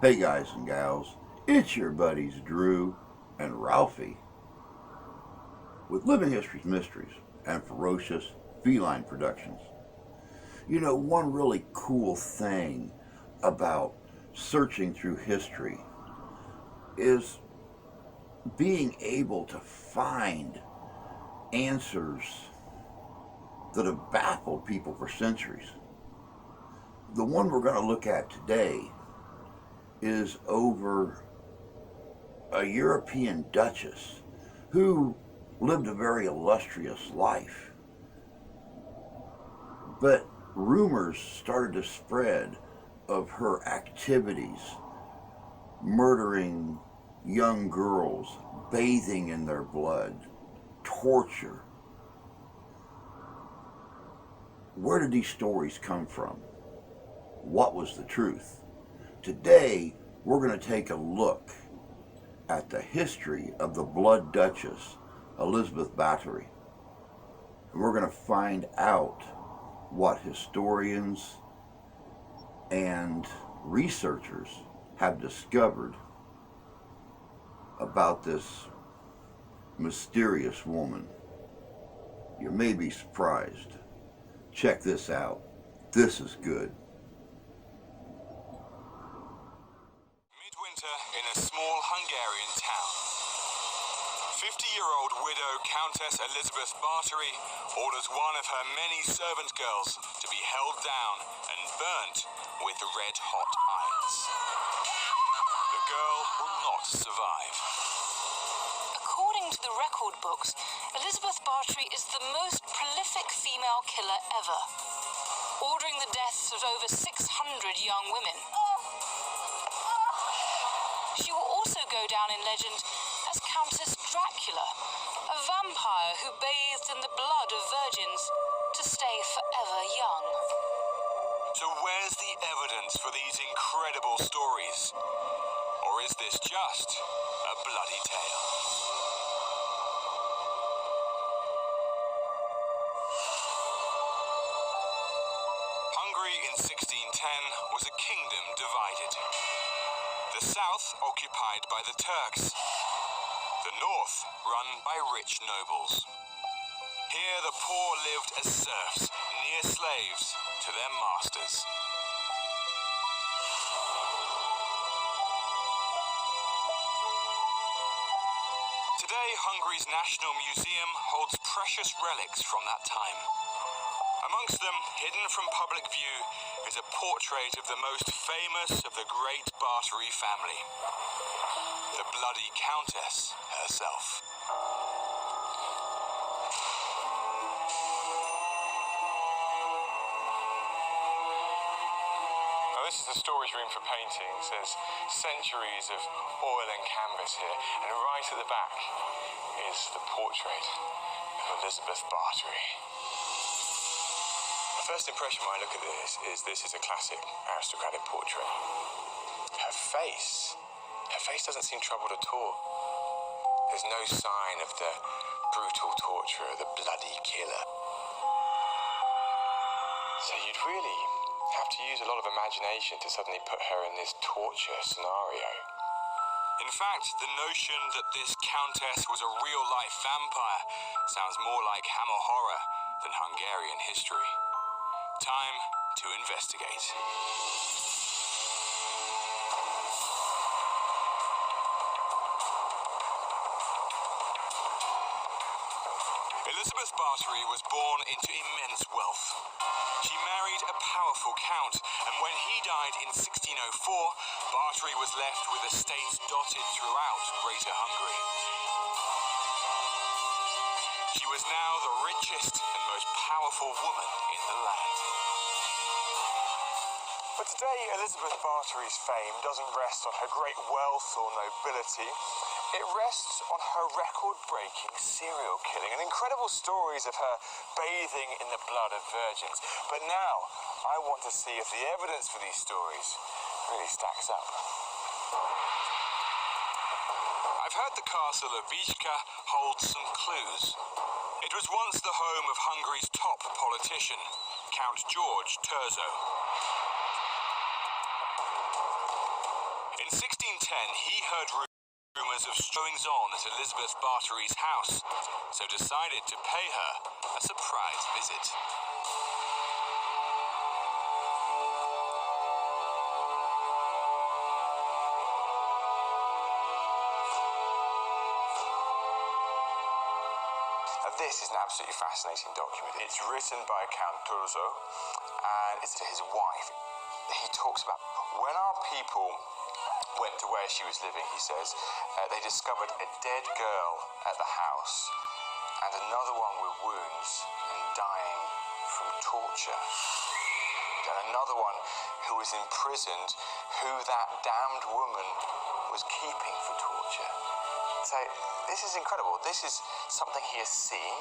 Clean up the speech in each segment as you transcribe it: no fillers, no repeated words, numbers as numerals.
Hey guys and gals, it's your buddies Drew and Ralphie with Living History's Mysteries and Ferocious Feline Productions. You know, one really cool thing about searching through history is being able to find answers that have baffled people for centuries. The one we're going to look at today is over a European duchess who lived a very illustrious life. But rumors started to spread of her activities, murdering young girls, bathing in their blood, torture. Where did these stories come from? What was the truth? Today, we're going to take a look at the history of the Blood Duchess, Elizabeth Bathory. And we're going to find out what historians and researchers have discovered about this mysterious woman. You may be surprised. Check this out. This is good. Midwinter in a small Hungarian town. 50-year-old widow Countess Elizabeth Bathory orders one of her many servant girls to be held down and burnt with red-hot irons. The girl will not survive. According to the record books, Elizabeth Bathory is the most prolific female killer ever, ordering the deaths of over 600 young women. She will also go down in legend as Countess Dracula, a vampire who bathed in the blood of virgins to stay forever young. So where's the evidence for these incredible stories? Or is this just a bloody tale? Hungary in 1610 was a kingdom divided. The south occupied by the Turks, the north run by rich nobles. Here the poor lived as serfs, near slaves to their masters. Today, Hungary's National Museum holds precious relics from that time. Amongst them, hidden from public view, is a portrait of the most famous of the great Bathory family, the Bloody Countess herself. Now, this is the storage room for paintings. There's centuries of oil and canvas here, and right at the back is the portrait of Elizabeth Bathory. The first impression when I look at this is a classic aristocratic portrait. Her face doesn't seem troubled at all. There's no sign of the brutal torturer, the bloody killer. So you'd really have to use a lot of imagination to suddenly put her in this torture scenario. In fact, the notion that this countess was a real-life vampire sounds more like Hammer horror than Hungarian history. Time to investigate. Elizabeth Bathory was born into immense wealth. She married a powerful count, and when he died in 1604, Bathory was left with estates dotted throughout Greater Hungary. She was now the richest and most powerful woman in the land. But today, Elizabeth Bathory's fame doesn't rest on her great wealth or nobility. It rests on her record-breaking serial killing and incredible stories of her bathing in the blood of virgins. But now, I want to see if the evidence for these stories really stacks up. I've heard the castle of Vicca holds some clues. It was once the home of Hungary's top politician, Count George Thurzo. he heard rumours of goings-on at Elizabeth Bathory's house, so decided to pay her a surprise visit. This is an absolutely fascinating document. It's written by Count Turzo, and it's to his wife. He talks about when our people went to where she was living, he says, they discovered a dead girl at the house and another one with wounds and dying from torture. And another one who was imprisoned, who that damned woman was keeping for torture. So this is incredible. This is something he has seen.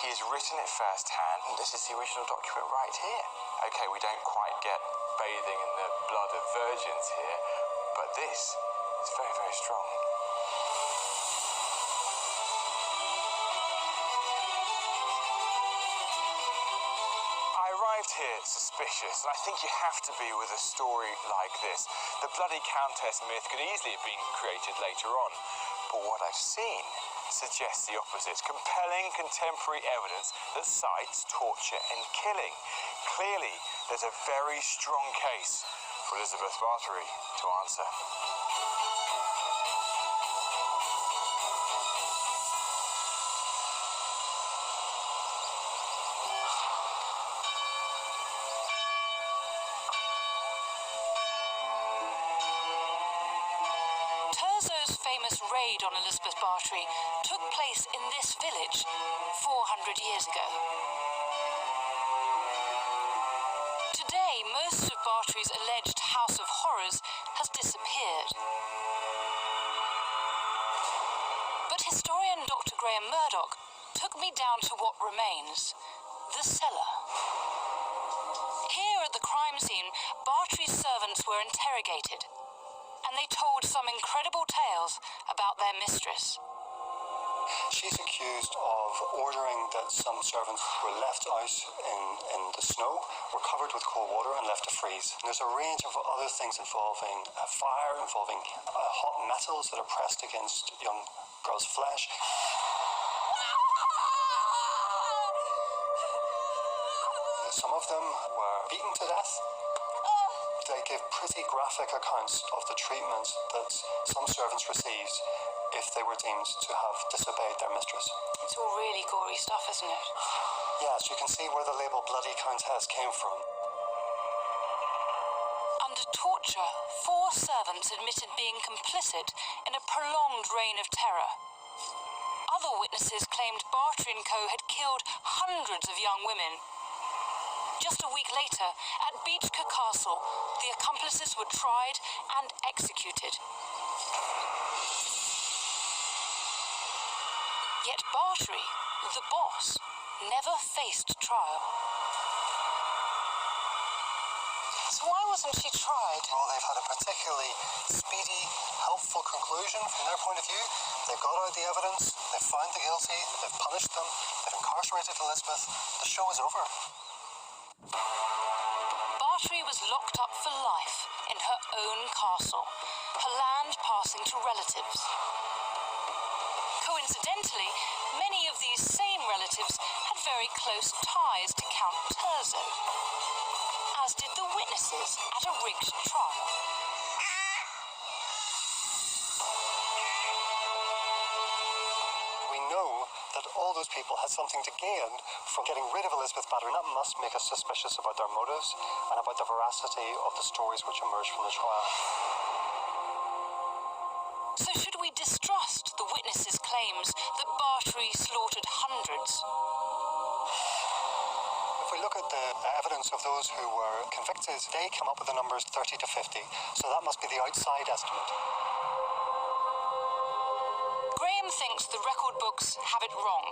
He has written it firsthand, and this is the original document right here. Okay, we don't quite get bathing in the blood of virgins here, but this is very, very strong. I arrived here suspicious, and I think you have to be with a story like this. The Bloody Countess myth could easily have been created later on, but what I've seen suggests the opposite. Compelling contemporary evidence that cites torture and killing. Clearly, there's a very strong case for Elizabeth Bathory to answer. Turzo's famous raid on Elizabeth Bathory took place in this village 400 years ago. Today, most of Bathory's alleged House of Horrors has disappeared. But historian Dr. Graham Murdoch took me down to what remains, the cellar. Here at the crime scene, Bathory's servants were interrogated, and they told some incredible tales about their mistress. She's accused of ordering that some servants were left out in the snow, were covered with cold water and left to freeze. And there's a range of other things involving fire, involving hot metals that are pressed against young girls' flesh. Some of them were beaten to death. They give pretty graphic accounts of the treatment that some servants received if they were deemed to have disobeyed their mistress. It's all really gory stuff, isn't it? Yes, you can see where the label Bloody Countess came from. Under torture, 4 servants admitted being complicit in a prolonged reign of terror. Other witnesses claimed Bathory & Co. had killed hundreds of young women. Just a week later, at Beechcombe Castle, the accomplices were tried and executed. Yet Bathory, the boss, never faced trial. So why wasn't she tried? Well, they've had a particularly speedy, helpful conclusion from their point of view. They've got out the evidence, they've found the guilty, they've punished them, they've incarcerated Elizabeth. The show is over. Bathory was locked up for life in her own castle, her land passing to relatives. Coincidentally, many of these same relatives had very close ties to Count Turzo, as did the witnesses at a rigged trial. We know that all those people had something to gain from getting rid of Elizabeth Bathory, and that must make us suspicious about their motives and about the veracity of the stories which emerged from the trial. So should we distrust the witnesses' claims that Bathory slaughtered hundreds? If we look at the evidence of those who were convicted, they come up with the numbers 30 to 50, so that must be the outside estimate. Graham thinks the record books have it wrong,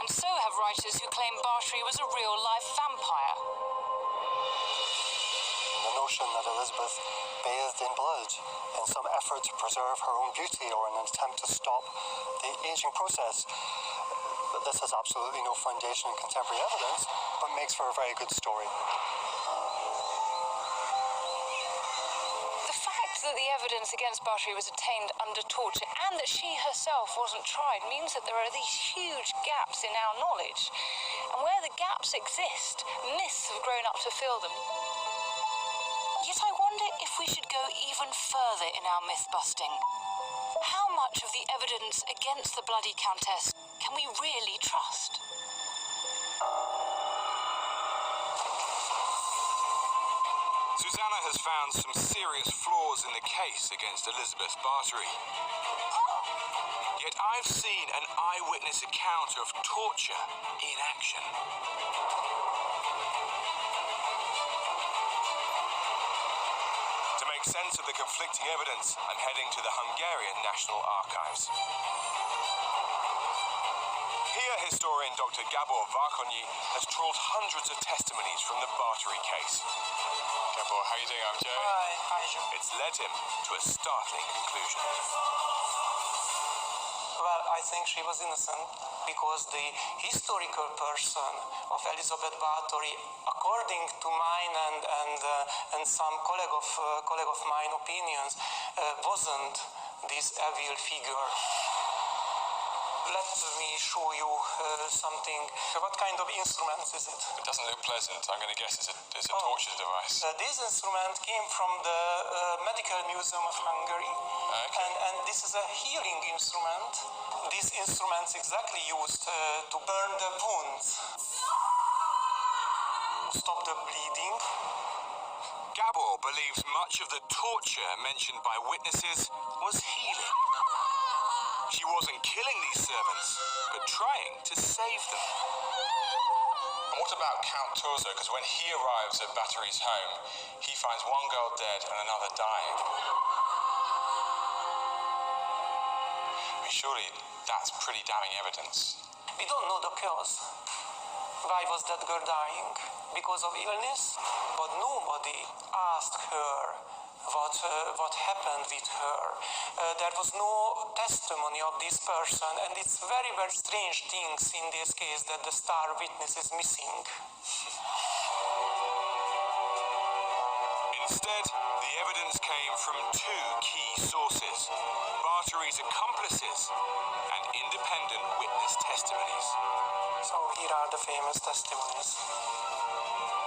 and so have writers who claim Bathory was a real-life vampire. The notion that Elizabeth bathed in blood in some effort to preserve her own beauty or in an attempt to stop the aging process, this has absolutely no foundation in contemporary evidence, but makes for a very good story. The fact fact that the evidence against Bathory was obtained under torture and that she herself wasn't tried means that there are these huge gaps in our knowledge. And where the gaps exist, myths have grown up to fill them. Yet I wonder if we should go even further in our myth-busting. How much of the evidence against the Bloody Countess can we really trust? Susanna has found some serious flaws in the case against Elizabeth Bathory. Yet I've seen an eyewitness account of torture in action. To make sense of the conflicting evidence, I'm heading to the Hungarian National Archives. Here, historian Dr. Gabor Varkonyi has trawled hundreds of testimonies from the Bathory case. Gabor, how are you doing? I'm Joe. Hi, Joe. It's led him to a startling conclusion. Well, I think she was innocent because the historical person of Elizabeth Bathory, according to mine and some colleague of mine opinions, wasn't this evil figure. Let me show you something. What kind of instruments is it? It doesn't look pleasant. I'm going to guess it's a torture device. This instrument came from the Medical Museum of Hungary. Okay. And this is a healing instrument. This instrument's exactly used to burn the wounds, stop the bleeding. Gabor believes much of the torture mentioned by witnesses was healing. She wasn't killing these servants, but trying to save them. And what about Count Torzo? Because when he arrives at Bathory's home, he finds one girl dead and another dying. I mean, surely that's pretty damning evidence. We don't know the cause. Why was that girl dying? Because of illness? But nobody asked her what happened with her. There was no testimony of this person, and it's very, very strange things in this case that the star witness is missing. Instead, the evidence came from two key sources: Bathory's accomplices and independent witness testimonies. So here are the famous testimonies.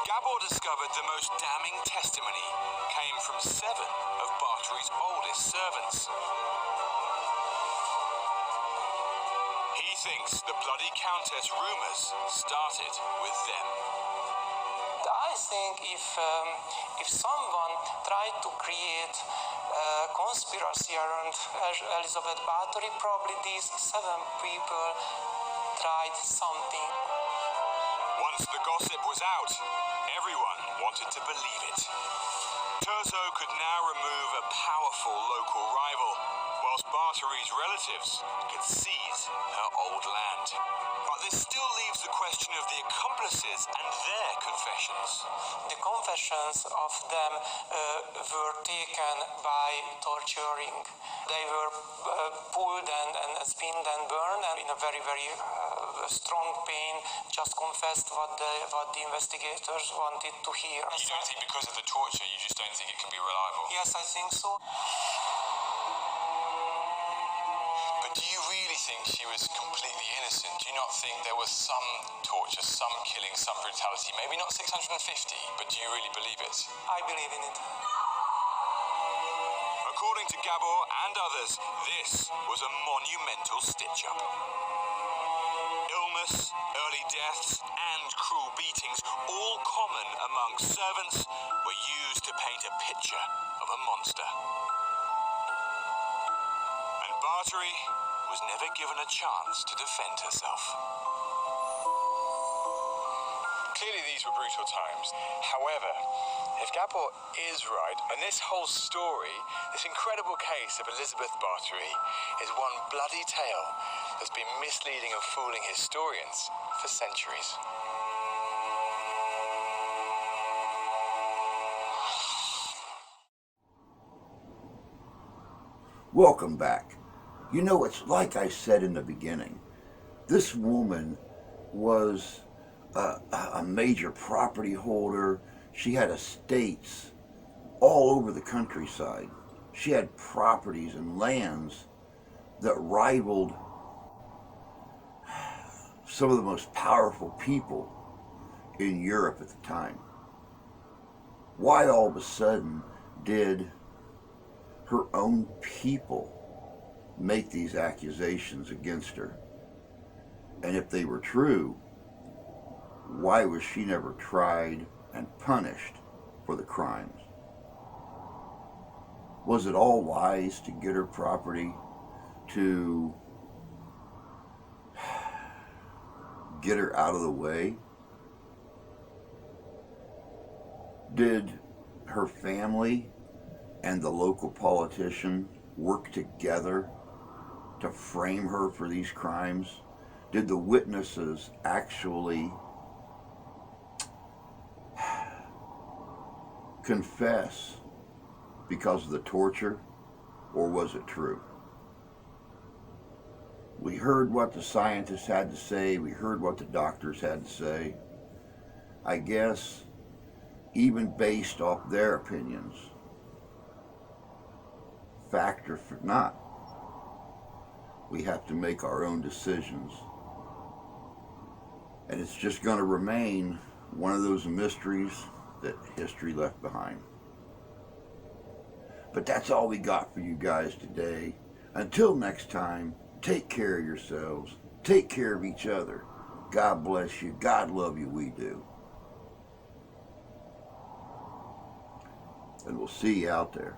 Gabor discovered the most damning testimony came from 7 of Bathory's oldest servants. He thinks the Bloody Countess rumours started with them. I think if someone tried to create a conspiracy around Elizabeth Bathory, probably these 7 people tried something. Once the gossip was out, everyone wanted to believe it. Turzo could now remove a powerful local rival, whilst Bathory's relatives could seize her old land. But this still leaves the question of the accomplices and their confessions. The confessions of them were taken by torturing. They were pulled and spinned and burned, and in a very, very strong pain, just confessed what the investigators wanted to hear. You don't think because of the torture, you just don't think it can be reliable? Yes, I think so. But do you really think she was completely innocent? Do you not think there was some torture, some killing, some brutality? Maybe not 650, but do you really believe it? I believe in it. According to Gabor and others, this was a monumental stitch-up. Illness, early deaths, and cruel beatings, all common among servants, were used to paint a picture of a monster. And Bathory was never given a chance to defend herself. Clearly these were brutal times. However, if Gabor is right, and this whole story, this incredible case of Elizabeth Bathory, is one bloody tale that's been misleading and fooling historians for centuries. Welcome back. You know, it's like I said in the beginning. This woman was a major property holder. She had estates all over the countryside. She had properties and lands that rivaled some of the most powerful people in Europe at the time. Why all of a sudden did her own people make these accusations against her? And if they were true, why was she never tried and punished for the crimes? Was it all lies to get her property, to get her out of the way? Did her family and the local politician work together to frame her for these crimes? Did the witnesses actually confess because of the torture, or was it true? We heard what the scientists had to say, we heard what the doctors had to say. I guess even based off their opinions, fact or not, we have to make our own decisions. And it's just going to remain one of those mysteries that history left behind. But that's all we got for you guys today. Until next time, take care of yourselves. Take care of each other. God bless you. God love you. We do. And we'll see you out there.